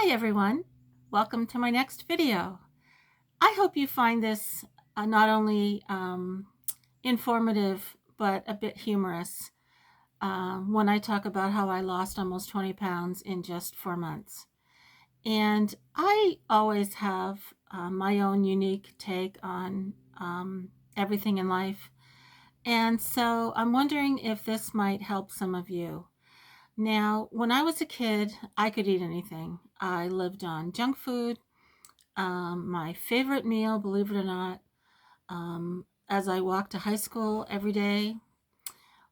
Hi everyone, welcome to my next video. I hope you find this not only informative but a bit humorous when I talk about how I lost almost 20 pounds in just 4 months. And I always have my own unique take on everything in life. And so I'm wondering if this might help some of you. Now, when I was a kid, I could eat anything. I lived on junk food. My favorite meal, believe it or not, as I walked to high school every day,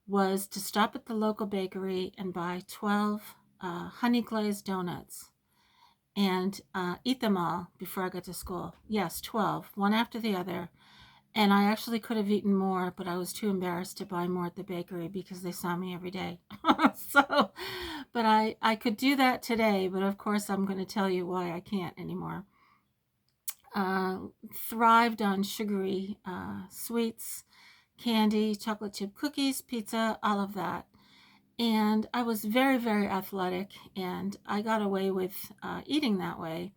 was to stop at the local bakery and buy 12 honey glazed donuts and eat them all before I got to school. Yes, 12, one after the other. And I actually could have eaten more, but I was too embarrassed to buy more at the bakery because they saw me every day. So, but I could do that today, but of course I'm going to tell you why I can't anymore. Thrived on sugary sweets, candy, chocolate chip cookies, pizza, all of that. And I was very, very athletic, and I got away with eating that way.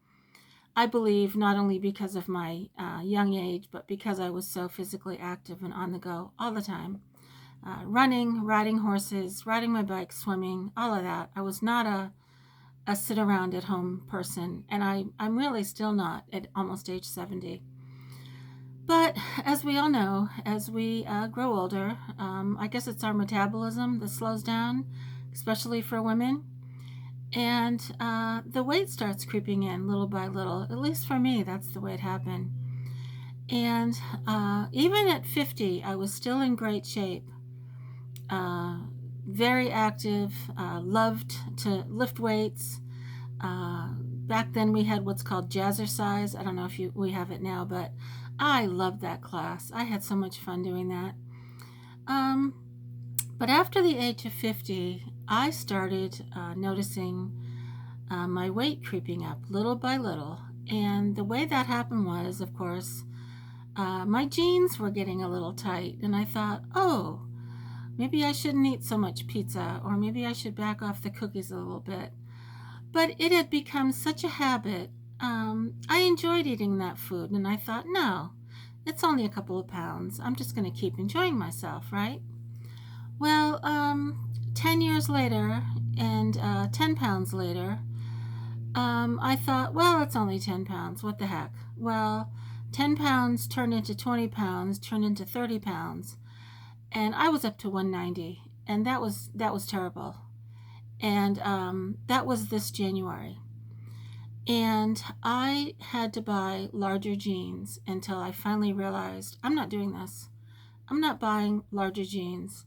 I believe not only because of my young age, but because I was so physically active and on the go all the time. Running, riding horses, riding my bike, swimming, all of that. I was not a sit around at home person, and I'm really still not at almost age 70. But as we all know, as we grow older, I guess it's our metabolism that slows down, especially for women. And the weight starts creeping in little by little. At least for me, that's the way it happened. And even at 50, I was still in great shape. Very active, loved to lift weights. Back then we had what's called jazzercise. I don't know if we have it now, but I loved that class. I had so much fun doing that. But after the age of 50, I started noticing my weight creeping up little by little. And the way that happened was, of course, my jeans were getting a little tight. And I thought, oh, maybe I shouldn't eat so much pizza, or maybe I should back off the cookies a little bit. But it had become such a habit. I enjoyed eating that food, and I thought, no, it's only a couple of pounds. I'm just going to keep enjoying myself, right? Well, 10 years later and 10 pounds later, I thought, well, it's only 10 pounds. What the heck? Well, 10 pounds turned into 20 pounds, turned into 30 pounds. And I was up to 190. And that was terrible. And that was this January. And I had to buy larger jeans until I finally realized I'm not doing this. I'm not buying larger jeans.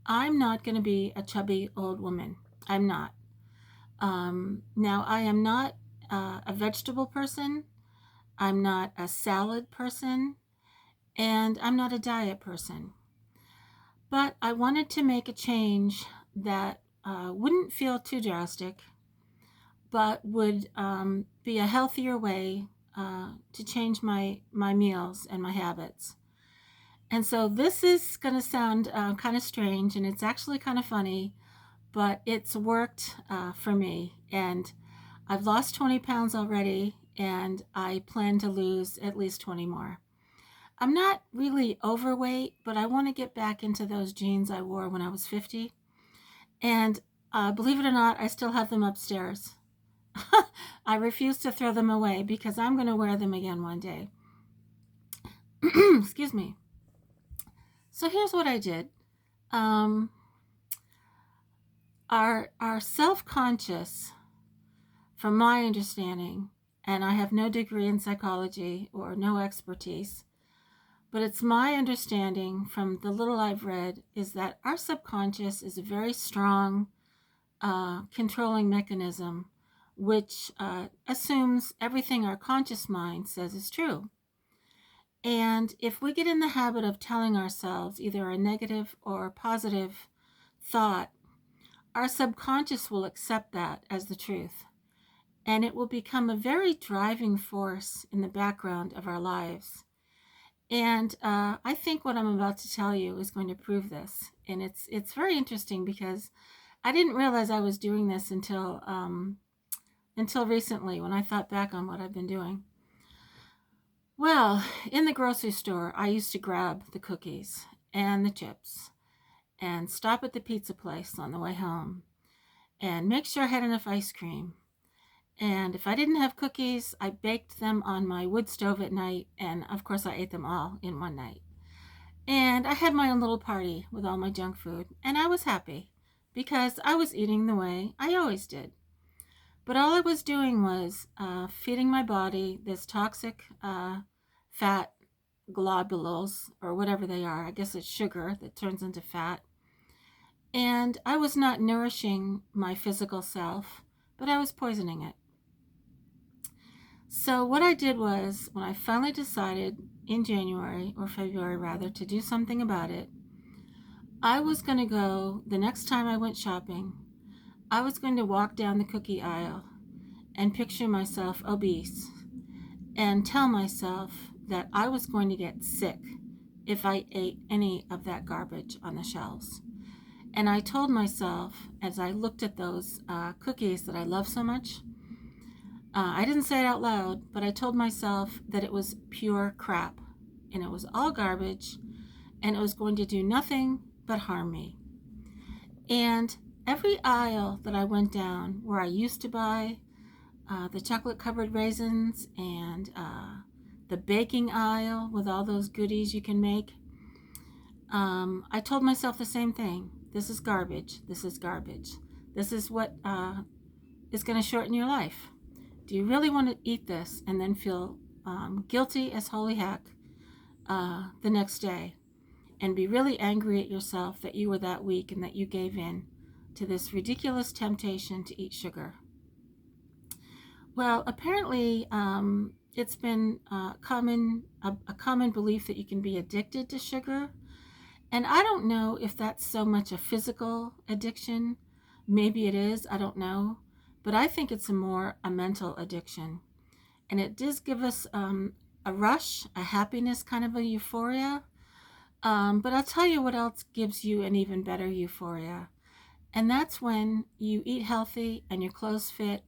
I'm not going to be a chubby old woman. I'm not. Now, I am not a vegetable person. I'm not a salad person. And I'm not a diet person. But I wanted to make a change that wouldn't feel too drastic, but would be a healthier way to change my meals and my habits. And so this is going to sound kind of strange, and it's actually kind of funny, but it's worked for me. And I've lost 20 pounds already, and I plan to lose at least 20 more. I'm not really overweight, but I want to get back into those jeans I wore when I was 50. And believe it or not, I still have them upstairs. I refuse to throw them away because I'm going to wear them again one day. Excuse me. So here's what I did. Our self-conscious, from my understanding, and I have no degree in psychology or no expertise, but it's my understanding from the little I've read is that our subconscious is a very strong controlling mechanism which assumes everything our conscious mind says is true. And if we get in the habit of telling ourselves either a negative or a positive thought, our subconscious will accept that as the truth. And it will become a very driving force in the background of our lives. And I think what I'm about to tell you is going to prove this. And it's very interesting because I didn't realize I was doing this until until recently when I thought back on what I've been doing. Well, in the grocery store, I used to grab the cookies and the chips and stop at the pizza place on the way home and make sure I had enough ice cream. And if I didn't have cookies, I baked them on my wood stove at night, and of course I ate them all in one night. And I had my own little party with all my junk food, and I was happy because I was eating the way I always did. But all I was doing was feeding my body this toxic fat globules, or whatever they are. I guess it's sugar that turns into fat. And I was not nourishing my physical self, but I was poisoning it. So what I did was, when I finally decided in January, or February rather, to do something about it, I was going to go, the next time I went shopping, I was going to walk down the cookie aisle and picture myself obese and tell myself that I was going to get sick if I ate any of that garbage on the shelves. And I told myself, as I looked at those cookies that I love so much, I didn't say it out loud, but I told myself that it was pure crap and it was all garbage and it was going to do nothing but harm me. And every aisle that I went down where I used to buy the chocolate covered raisins and the baking aisle with all those goodies you can make, I told myself the same thing. This is garbage. This is garbage. This is what is going to shorten your life. Do you really want to eat this and then feel guilty as holy heck the next day and be really angry at yourself that you were that weak and that you gave in to this ridiculous temptation to eat sugar? Well, apparently it's been a common belief that you can be addicted to sugar. And I don't know if that's so much a physical addiction. Maybe it is, I don't know. But I think it's a mental addiction. And it does give us a rush, a happiness, kind of a euphoria. But I'll tell you what else gives you an even better euphoria. And that's when you eat healthy and your clothes fit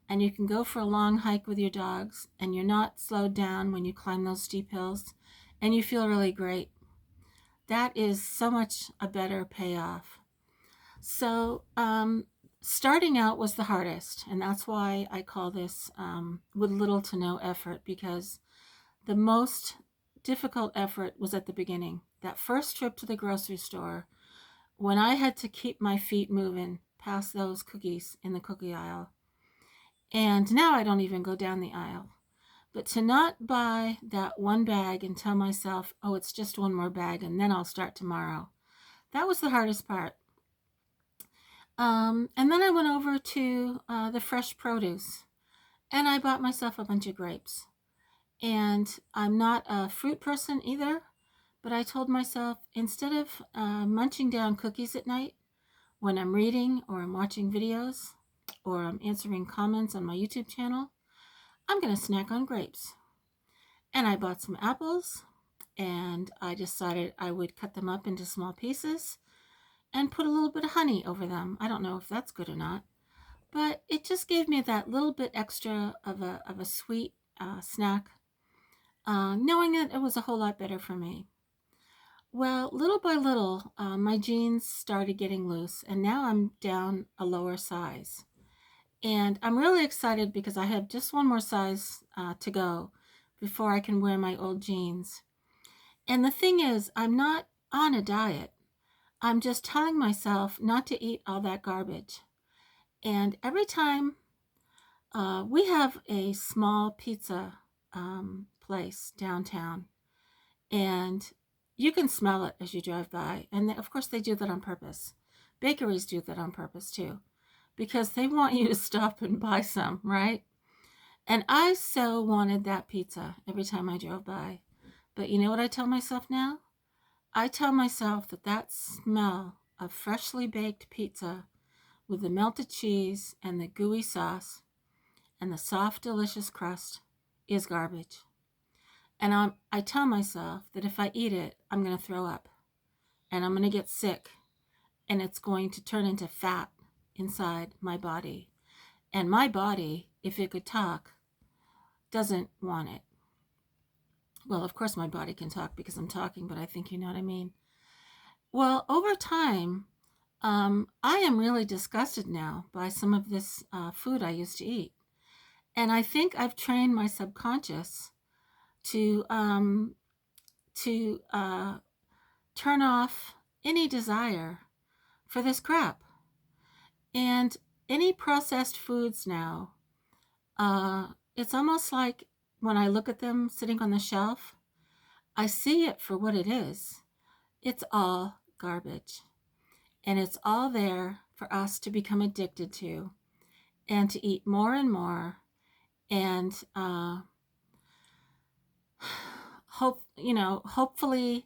and you can go for a long hike with your dogs and you're not slowed down when you climb those steep hills and you feel really great. That is so much a better payoff. So starting out was the hardest, and that's why I call this with little to no effort, because the most difficult effort was at the beginning. That first trip to the grocery store, when I had to keep my feet moving past those cookies in the cookie aisle. And now I don't even go down the aisle. But to not buy that one bag and tell myself, oh, it's just one more bag and then I'll start tomorrow. That was the hardest part. And then I went over to the fresh produce and I bought myself a bunch of grapes. And I'm not a fruit person either, but I told myself, instead of munching down cookies at night when I'm reading or I'm watching videos or I'm answering comments on my YouTube channel, I'm going to snack on grapes. And I bought some apples and I decided I would cut them up into small pieces and put a little bit of honey over them. I don't know if that's good or not, but it just gave me that little bit extra of a sweet snack, knowing that it was a whole lot better for me. Well, little by little, my jeans started getting loose, and now I'm down a lower size. And I'm really excited because I have just one more size to go before I can wear my old jeans. And the thing is, I'm not on a diet. I'm just telling myself not to eat all that garbage. And every time we have a small pizza place downtown, and you can smell it as you drive by. And of course, they do that on purpose. Bakeries do that on purpose too, because they want you to stop and buy some, right? And I so wanted that pizza every time I drove by. But you know what I tell myself now? I tell myself that that smell of freshly baked pizza with the melted cheese and the gooey sauce and the soft, delicious crust is garbage. And I tell myself that if I eat it, I'm going to throw up and I'm going to get sick and it's going to turn into fat inside my body. And my body, if it could talk, doesn't want it. Well, of course, my body can talk because I'm talking, but I think you know what I mean. Well, over time, I am really disgusted now by some of this food I used to eat. And I think I've trained my subconscious to turn off any desire for this crap. And any processed foods now, it's almost like when I look at them sitting on the shelf, I see it for what it is. It's all garbage. And it's all there for us to become addicted to and to eat more and more and hopefully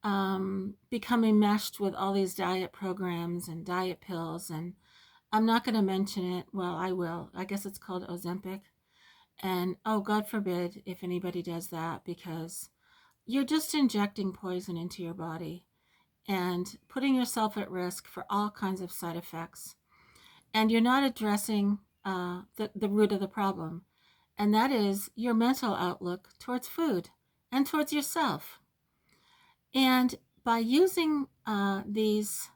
become enmeshed with all these diet programs and diet pills. And I'm not going to mention it. Well, I will. I guess it's called Ozempic. And oh, God forbid if anybody does that, because you're just injecting poison into your body and putting yourself at risk for all kinds of side effects. And you're not addressing the root of the problem, and that is your mental outlook towards food and towards yourself. And by using these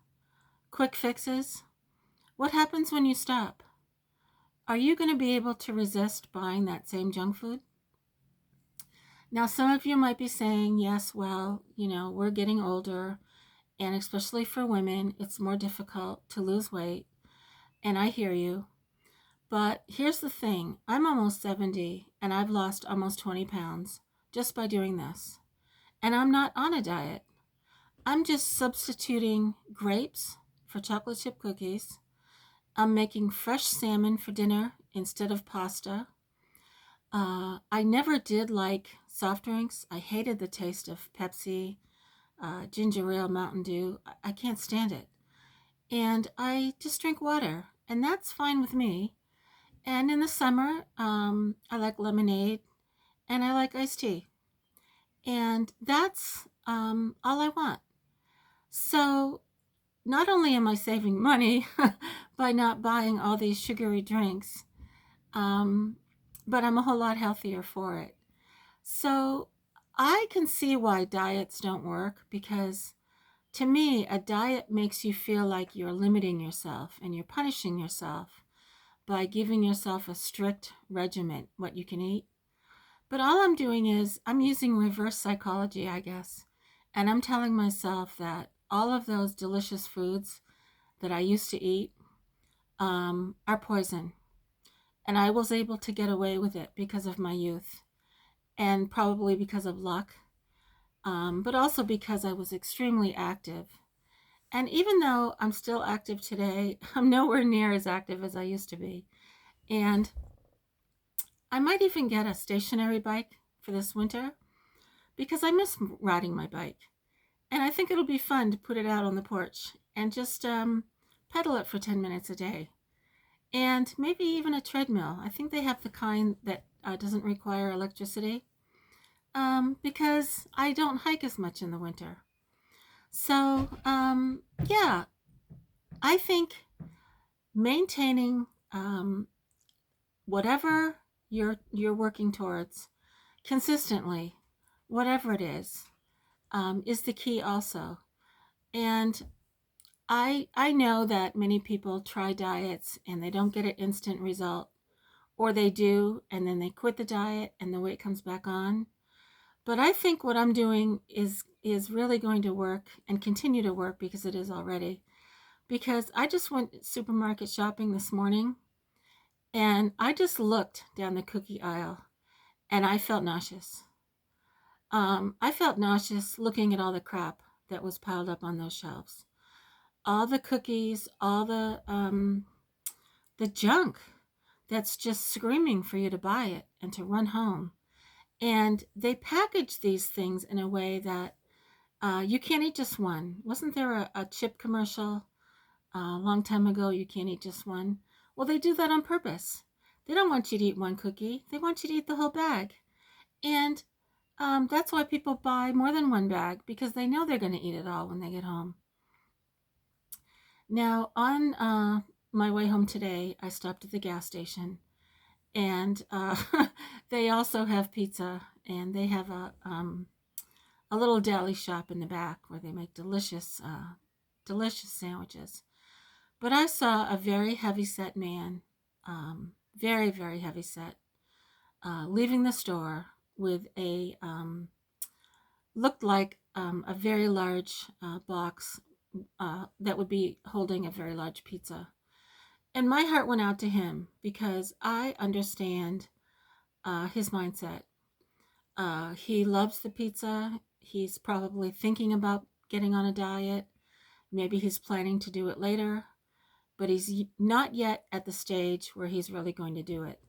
quick fixes, what happens when you stop? Are you going to be able to resist buying that same junk food? Now, some of you might be saying, yes, well, we're getting older, and especially for women, it's more difficult to lose weight. And I hear you. But here's the thing. I'm almost 70, and I've lost almost 20 pounds just by doing this. And I'm not on a diet. I'm just substituting grapes for chocolate chip cookies. I'm making fresh salmon for dinner instead of pasta. I never did like soft drinks. I hated the taste of Pepsi, ginger ale, Mountain Dew. I can't stand it. And I just drink water, and that's fine with me. And in the summer, I like lemonade and I like iced tea. And that's all I want. So not only am I saving money by not buying all these sugary drinks, but I'm a whole lot healthier for it. So I can see why diets don't work, because to me, a diet makes you feel like you're limiting yourself and you're punishing yourself by giving yourself a strict regimen, what you can eat. But all I'm doing is I'm using reverse psychology, I guess. And I'm telling myself that all of those delicious foods that I used to eat are poison. And I was able to get away with it because of my youth and probably because of luck, but also because I was extremely active. And even though I'm still active today, I'm nowhere near as active as I used to be. And I might even get a stationary bike for this winter because I miss riding my bike. And I think it'll be fun to put it out on the porch and just pedal it for 10 minutes a day. And maybe even a treadmill. I think they have the kind that doesn't require electricity because I don't hike as much in the winter. So, yeah, I think maintaining whatever you're working towards consistently, whatever it is the key also. And I know that many people try diets and they don't get an instant result, or they do and then they quit the diet and the weight comes back on. But I think what I'm doing is really going to work and continue to work, because it is already. Because I just went supermarket shopping this morning and I just looked down the cookie aisle and I felt nauseous. I felt nauseous looking at all the crap that was piled up on those shelves. All the cookies, all the junk that's just screaming for you to buy it and to run home. And they package these things in a way that you can't eat just one. Wasn't there a chip commercial a long time ago? You can't eat just one. Well, they do that on purpose. They don't want you to eat one cookie. They want you to eat the whole bag. And that's why people buy more than one bag, because they know they're going to eat it all when they get home. Now, on my way home today, I stopped at the gas station, and they also have pizza, and they have a little deli shop in the back where they make delicious sandwiches. But I saw a very heavy set man, very, very heavy set, leaving the store with looked like a very large box that would be holding a very large pizza. And my heart went out to him because I understand his mindset. He loves the pizza. He's probably thinking about getting on a diet. Maybe he's planning to do it later, but he's not yet at the stage where he's really going to do it.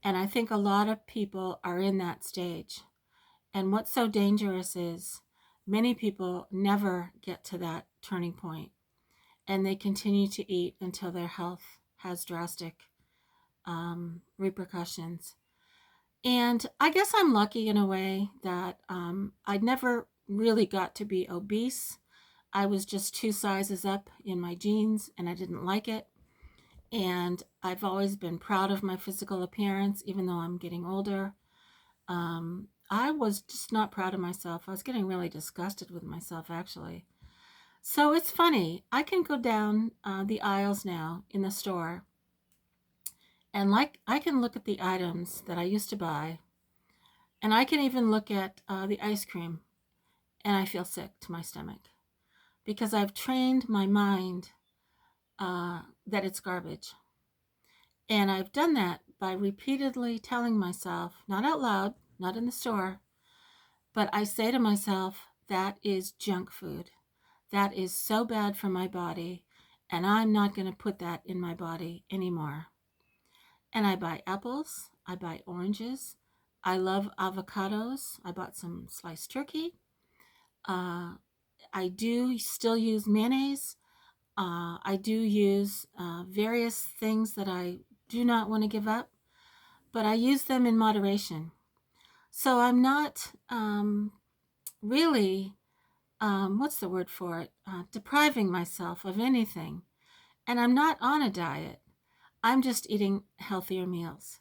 And I think a lot of people are in that stage. And what's so dangerous is many people never get to that turning point, and they continue to eat until their health has drastic repercussions. And I guess I'm lucky in a way that I never really got to be obese. I was just 2 sizes up in my jeans, and I didn't like it. And I've always been proud of my physical appearance, even though I'm getting older. I was just not proud of myself. I was getting really disgusted with myself, actually. So it's funny. I can go down the aisles now in the store, and like I can look at the items that I used to buy, and I can even look at the ice cream, and I feel sick to my stomach because I've trained my mind that it's garbage. And I've done that by repeatedly telling myself, not out loud, not in the store, but I say to myself, that is junk food. That is so bad for my body, and I'm not going to put that in my body anymore. And I buy apples, I buy oranges, I love avocados. I bought some sliced turkey. I do still use mayonnaise. I do use various things that I do not want to give up, but I use them in moderation. So I'm not really, what's the word for it, depriving myself of anything. And I'm not on a diet. I'm just eating healthier meals.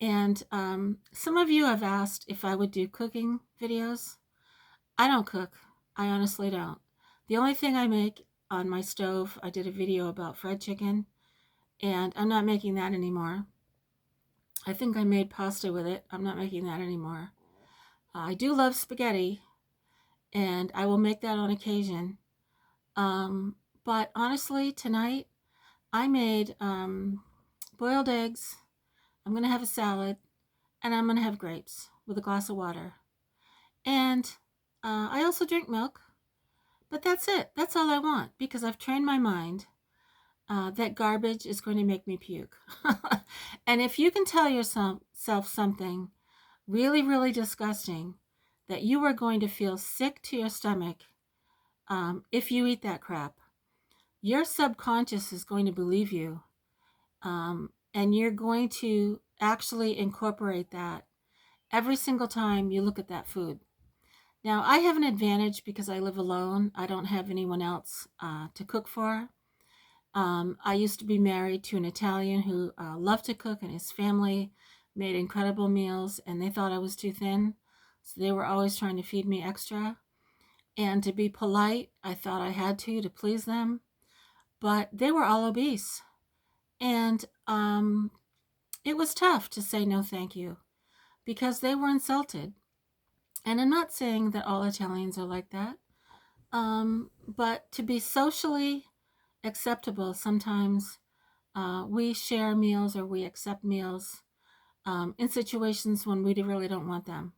And some of you have asked if I would do cooking videos. I don't cook. I honestly don't. The only thing I make on my stove, I did a video about fried chicken, and I'm not making that anymore. I think I made pasta with it. I'm not making that anymore. I do love spaghetti, and I will make that on occasion. But honestly, tonight I made boiled eggs. I'm going to have a salad, and I'm going to have grapes with a glass of water. And I also drink milk, but that's it. That's all I want because I've trained my mind that garbage is going to make me puke. And if you can tell yourself something really, really disgusting, that you are going to feel sick to your stomach if you eat that crap, your subconscious is going to believe you. And you're going to actually incorporate that every single time you look at that food. Now, I have an advantage because I live alone. I don't have anyone else to cook for. I used to be married to an Italian who loved to cook, and his family made incredible meals, and they thought I was too thin. So they were always trying to feed me extra. And to be polite, I thought I had to please them. But they were all obese. And it was tough to say no thank you because they were insulted. And I'm not saying that all Italians are like that. But to be socially acceptable, sometimes we share meals or we accept meals in situations when we really don't want them.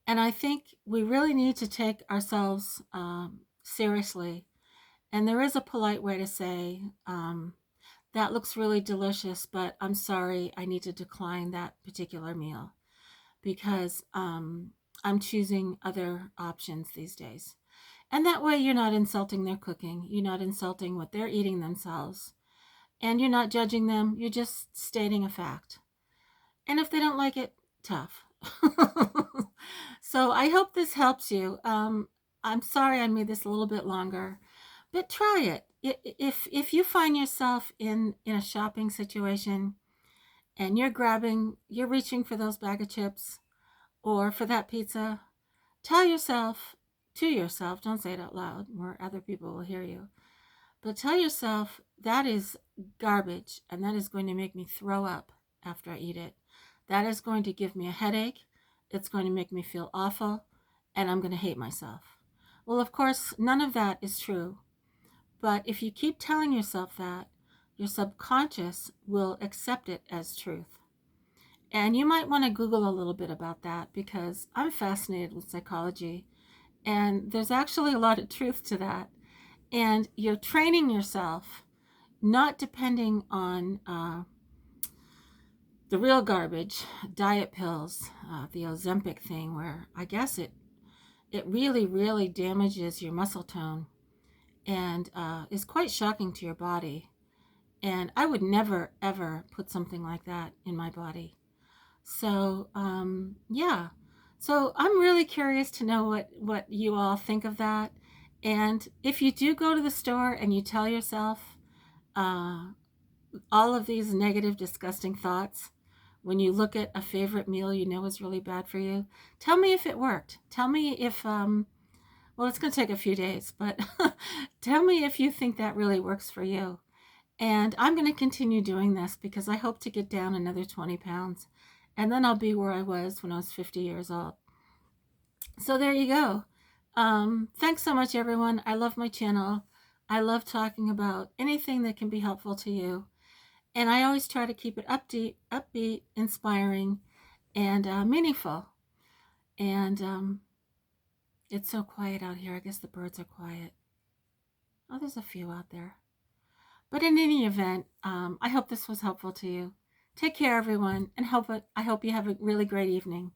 And I think we really need to take ourselves seriously. And there is a polite way to say, that looks really delicious, but I'm sorry, I need to decline that particular meal because I'm choosing other options these days. And that way you're not insulting their cooking. You're not insulting what they're eating themselves. And you're not judging them. You're just stating a fact. And if they don't like it, tough. So I hope this helps you. I'm sorry I made this a little bit longer, but try it. If you find yourself in a shopping situation and you're reaching for those bag of chips or for that pizza, tell yourself, to yourself, don't say it out loud where other people will hear you, but tell yourself that is garbage and that is going to make me throw up after I eat it. That is going to give me a headache. It's going to make me feel awful and I'm going to hate myself. Well, of course, none of that is true. But if you keep telling yourself that, your subconscious will accept it as truth. And you might want to Google a little bit about that because I'm fascinated with psychology. And there's actually a lot of truth to that. And you're training yourself, not depending on the real garbage, diet pills, the Ozempic thing, where I guess it really, really damages your muscle tone and is quite shocking to your body. And I would never, ever put something like that in my body. So, yeah. So I'm really curious to know what you all think of that. And if you do go to the store and you tell yourself uh, all of these negative, disgusting thoughts, when you look at a favorite meal you know is really bad for you, tell me if it worked. Tell me if, well, it's going to take a few days, but tell me if you think that really works for you. And I'm going to continue doing this because I hope to get down another 20 pounds. And then I'll be where I was when I was 50 years old. So there you go. Thanks so much, everyone. I love my channel. I love talking about anything that can be helpful to you. And I always try to keep it upbeat, inspiring, and meaningful. And it's so quiet out here. I guess the birds are quiet. Oh, there's a few out there. But in any event, I hope this was helpful to you. Take care, everyone, and I hope you have a really great evening.